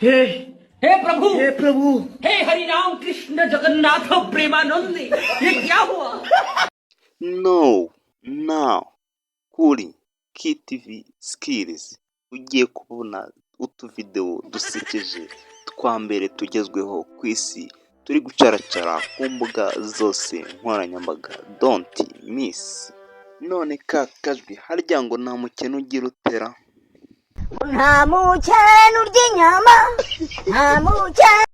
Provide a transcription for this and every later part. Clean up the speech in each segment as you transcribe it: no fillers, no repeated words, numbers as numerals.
हे प्रभु हे हरि राम कृष्ण जगन्नाथ प्रेमानंद ये क्या हुआ? Now kuri KTV skills ugiye kubona utuvideo dusekeje twa mbere tugezweho ku isi turi gucaracara ku mbuga zose nkoranyambaga. Don't miss. None Kakajwi harya ngo nta mukene ugira utera? Nta mukene urya inyama, nta mukene.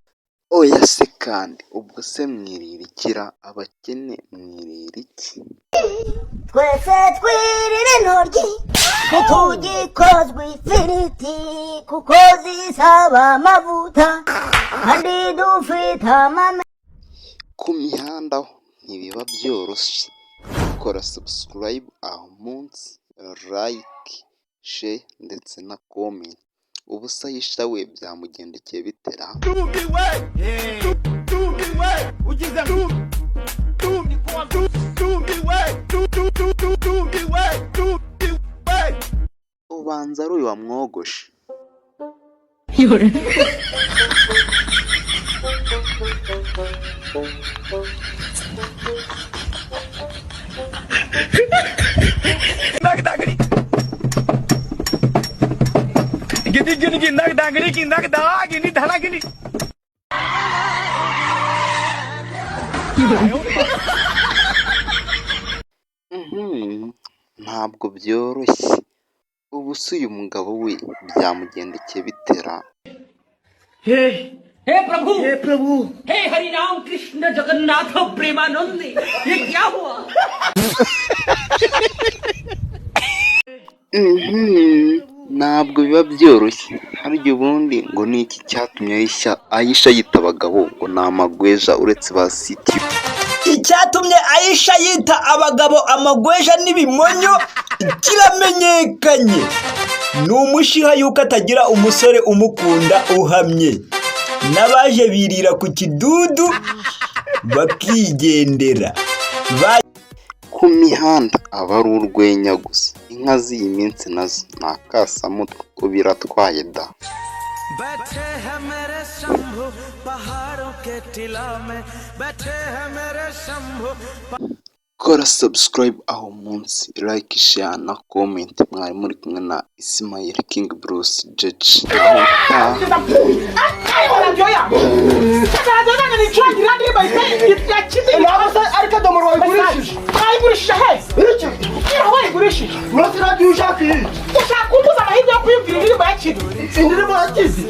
Oya se kandi ubwo se mwiririkira abakene mwirira iki? Twese twirire intoryi ntitugikozwe ifiriti kuko zisaba amavuta kandi dufite amame. Ku mihanda ho ntibiba byoroshye. Kora subscribe aho munsi, like, share ndetse na comment. Ubusahisha we byamugendekeye bitera. Ubanza ari uyu wamwogoshe. Ntabwo byoroshye. Ubu se uyu mugabo we byamugendekeye bitera. हे प्रभु हे हरि राम कृष्ण जगन्नाथ प्रेमानंद ये क्या हुआ? Ntabwo biba byoroshye. Harya ubundi ngo ni iki cyatumye Aisha yita abagabo ngo ni amagweja uretse ba siti? Icyatumye Aisha yita abagabo amagweja n'ibimonyo kiramenyekanye. Ni umushiha yuko atagira umusore umukunda uhamye. N'abaje birira ku kidudu bakigendera. Ku mihanda aba ari urwenya gusa. Inka z'iyi minsi nazo ni akasamutwe biratwaye da. बैठे हैं मेरे शंभु पहाड़ों के टिला में बैठे हैं मेरे Shambhu. Kora subscribe aho munsi, like, share na comment. Mwari muri kumwe na Ismail King Bruce Judge. Indirimbo yakize